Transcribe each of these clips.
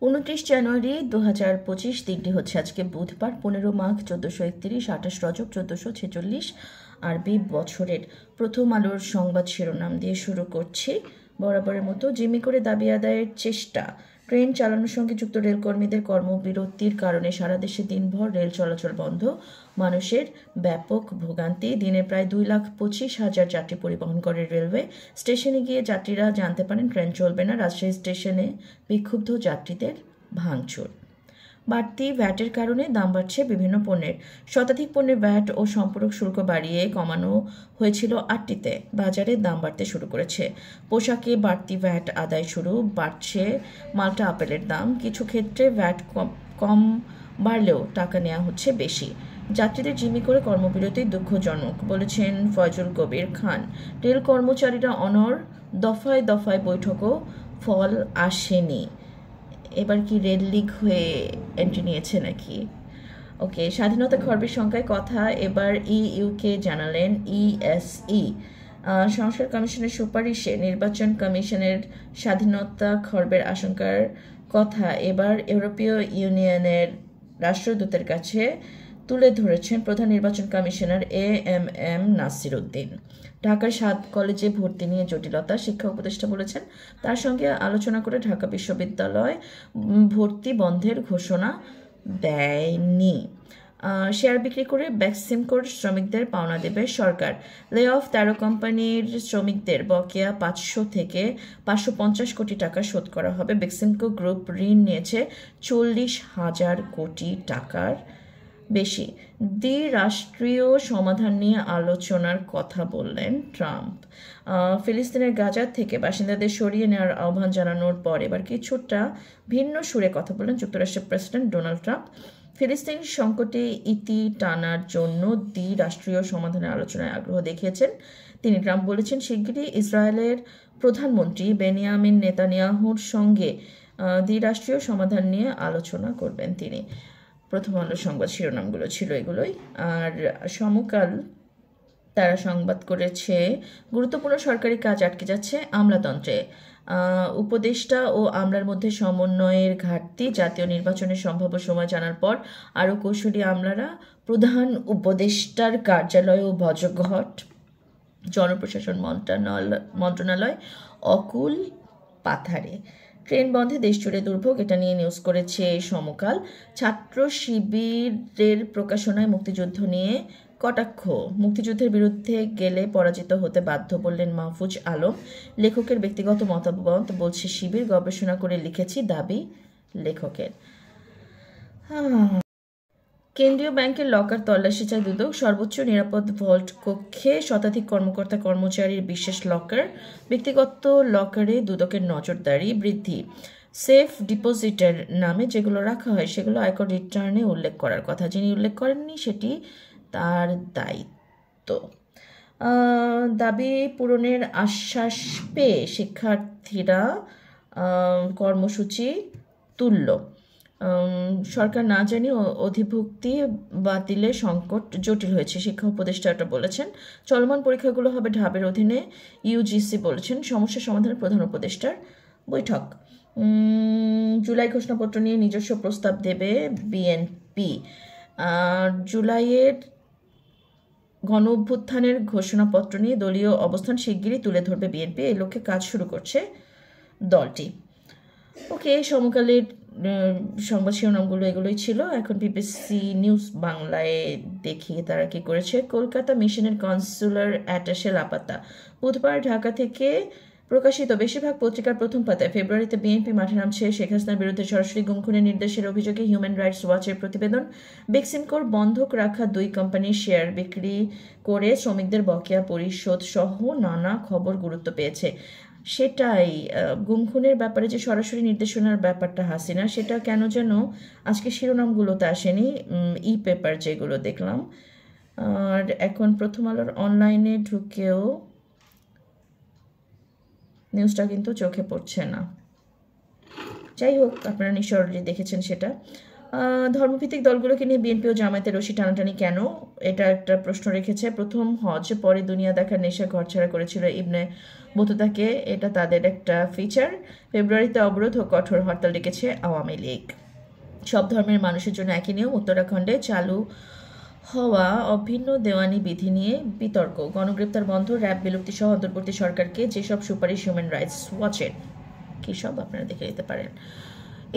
29 জানুয়ারি 2025 দিনটি হচ্ছে আজকে বুধবার 15 মাঘ 1431 28 রজব 1446 আরবি বছরের। প্রথম আলোর সংবাদ শিরোনাম দিয়ে শুরু করছি। বরাবরের মতো জিম্মি করে দাবি আদায়ের চেষ্টা। ট্রেন চালানোর সঙ্গে যুক্ত রেলকর্মীদের কর্মবিরতির কারণে সারা দেশে দিনভর রেল চলাচল বন্ধ, মানুষের ব্যাপক ভোগান্তি। দিনে প্রায় 2,25,000 যাত্রী পরিবহন করে রেলওয়ে। স্টেশনে গিয়ে যাত্রীরা জানতে পারেন ট্রেন চলবে না। রাজশাহী স্টেশনে বিক্ষুব্ধ যাত্রীদের ভাঙচুর। বাড়তি ভ্যাটের কারণে দাম বাড়ছে বিভিন্ন পণ্যের। শতাধিক পণ্যের ভ্যাট ও সম্পূরক শুল্ক বাড়িয়ে কমানো হয়েছিল 8টিতে। বাজারে দাম বাড়তে শুরু করেছে। পোশাকে বাড়তি ভ্যাট আদায় শুরু। বাড়ছে মাল্টা আপেলের দাম। কিছু ক্ষেত্রে ভ্যাট কম বাড়লেও টাকা নেওয়া হচ্ছে বেশি। যাত্রীদের জিম্মি করে কর্মবিরতি দুঃখজনক বলেছেন ফয়জুল কবির খান। রেল কর্মচারীরা অনড়, দফায় দফায় বৈঠকও ফল আসেনি। এবার কি রেল লিগ হয়ে এন্ট্রি নিয়েছে নাকি? ওকে, স্বাধীনতা খর্বের সংখ্যায় কথা। এবার ইউকে জানালেন ইএসই। সংস্কার কমিশনের সুপারিশে নির্বাচন কমিশনের স্বাধীনতা খর্বের আশঙ্কার কথা এবার ইউরোপীয় ইউনিয়নের রাষ্ট্রদূতের কাছে তুলে ধরেছেন প্রধান নির্বাচন কমিশনার এএমএম নাসির উদ্দিন। ঢাকার 7 কলেজে ভর্তি নিয়ে জটিলতা, শিক্ষা উপদেষ্টা বলেছেন তার সঙ্গে আলোচনা করে ঢাকা বিশ্ববিদ্যালয় ভর্তি বন্ধের ঘোষণা দেয়নি। শেয়ার বিক্রি করে বেক্সিমকোর শ্রমিকদের পাওনা দেবে সরকার। লে অফ 13 কোম্পানির শ্রমিকদের বকেয়া 500 থেকে 550 কোটি টাকা শোধ করা হবে। বেক্সিমকো গ্রুপ ঋণ নিয়েছে 40,000 কোটি টাকার বেশি। দ্বিরাষ্ট্রীয় সমাধান নিয়ে আলোচনার কথা বললেন ট্রাম্প। ফিলিস্তিনের গাজা থেকে বাসিন্দাদের সরিয়ে নেওয়ার আহ্বান জানানোর পর এবার কিছুটা ভিন্ন সুরে কথা বললেন যুক্তরাষ্ট্রের প্রেসিডেন্ট ডোনাল্ড ট্রাম্প। ফিলিস্তিন সংকটে ইতি টানার জন্য দ্বিরাষ্ট্রীয় সমাধানের আলোচনায় আগ্রহ দেখিয়েছেন তিনি। ট্রাম্প বলেছেন শিগগিরই ইসরায়েলের প্রধানমন্ত্রী বেনিয়ামিন নেতানিয়াহুর সঙ্গে দ্বিরাষ্ট্রীয় সমাধান নিয়ে আলোচনা করবেন তিনি। প্রথম আলো সংবাদ শিরোনামগুলো ছিল এগুলোই। আর সমকাল তারা সংবাদ করেছে গুরুত্বপূর্ণ সরকারি কাজ আটকে যাচ্ছে আমলাতন্ত্রে। উপদেষ্টা ও আমলার মধ্যে সমন্বয়ের ঘাটতি। জাতীয় নির্বাচনের সম্ভাব্য সময় জানার পর আরও কৌশলী আমলারা প্রধান উপদেষ্টার কার্যালয় ও বজ্রঘট। জনপ্রশাসন মন্ত্রণালয় অকুল পাথারে। ট্রেন বন্ধে দেশ জুড়ে দুর্ভোগ, এটা নিয়ে নিউজ করেছে সমকাল। ছাত্র শিবিরের প্রকাশনায় মুক্তিযুদ্ধ নিয়ে কটাক্ষ। মুক্তিযুদ্ধের বিরুদ্ধে গেলে পরাজিত হতে বাধ্য বললেন মাহফুজ আলম। লেখকের ব্যক্তিগত মতামত বলছে শিবির, গবেষণা করে লিখেছি, দাবি লেখকের। কেন্দ্রীয় ব্যাংকের লকার তল্লাশি চায় দুদক। সর্বোচ্চ নিরাপদ ভল্ট কক্ষে শতাধিক কর্মকর্তা কর্মচারীর বিশেষ লকার। ব্যক্তিগত লকারে দুদকের নজরদারি বৃদ্ধি। সেফ ডিপোজিটের নামে যেগুলো রাখা হয় সেগুলো আয়কর রিটার্নে উল্লেখ করার কথা। যিনি উল্লেখ করেননি সেটি তার দায়িত্ব। দাবি পূরণের আশ্বাস পেয়ে শিক্ষার্থীরা কর্মসূচি তুলল। সরকার না জানিয়ে অধিভুক্তি বাতিলের সংকট জটিল হয়েছে, শিক্ষা উপদেষ্টা এটা বলেছেন। চলমান পরীক্ষাগুলো হবে ঢাবের অধীনে, ইউজিসি বলেছেন। সমস্যা সমাধানের প্রধান উপদেষ্টার বৈঠক। জুলাই ঘোষণাপত্র নিয়ে নিজস্ব প্রস্তাব দেবে বিএনপি। জুলাইয়ের গণ অভ্যুত্থানের ঘোষণাপত্র নিয়ে দলীয় অবস্থান শিগগিরই তুলে ধরবে বিএনপি। এই লক্ষ্যে কাজ শুরু করছে দলটি। ওকে, সমকালের সংবাদ শিরোনামগুলো এগুলোই ছিল। এখন বিবিসি নিউজ বাংলায় দেখি তারা কি করেছে। কলকাতা মিশনের কনসুলার অ্যাটাশে লাপাত্তা। বুধবার ঢাকা থেকে প্রকাশিত বেশিরভাগ পত্রিকার প্রথম পাতায় ফেব্রুয়ারিতে বিএনপি মাঠে নামছে শেখ হাসিনার বিরুদ্ধে সরাসরি গুম খুনের নির্দেশের অভিযোগে হিউম্যান রাইটস ওয়াচের প্রতিবেদন। বেক্সিমকোর বন্ধক রাখা 2 কোম্পানির শেয়ার বিক্রি করে শ্রমিকদের বকেয়া পরিশোধ সহ নানা খবর গুরুত্ব পেয়েছে। সেটাই গুম খুনের ব্যাপারে যে সরাসরি নির্দেশনার ব্যাপারটা হাসিনা, সেটা কেন যেন আজকে শিরোনামগুলোতে আসেনি, ই পেপার যেগুলো দেখলাম। আর এখন প্রথম আলোর অনলাইনে ঢুকেও নিউজটা কিন্তু চোখে পড়ছে না। যাই হোক, আপনারা নিশ্চয়ই অলরেডি দেখেছেন সেটা। ধর্মভিত্তিক দলগুলোকে নিয়ে বিএনপি ও জামায়াতের রশি টানাটানি কেন, এটা একটা প্রশ্ন রেখেছে। প্রথম হজ পরে দুনিয়া দেখার নেশা ঘরছাড়া করেছিল ইবনে বতুতাকে, এটা তাদের একটা ফিচার। ফেব্রুয়ারিতে অবরোধ ও কঠোর হরতাল ডেকেছে আওয়ামী লীগ। সব ধর্মের মানুষের জন্য একই নিয়ম, উত্তরাখণ্ডে চালু হওয়া অভিন্ন দেওয়ানি বিধি নিয়ে বিতর্ক। গণগ্রেপ্তার বন্ধ, র্যাব বিলুপ্তি সহ অন্তর্বর্তী সরকারকে যেসব সুপারিশ হিউম্যান রাইটস ওয়াচের, কী সব আপনারা দেখে নিতে পারেন।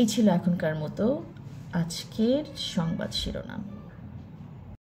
এই ছিল এখনকার মতো আজকের সংবাদ শিরোনাম।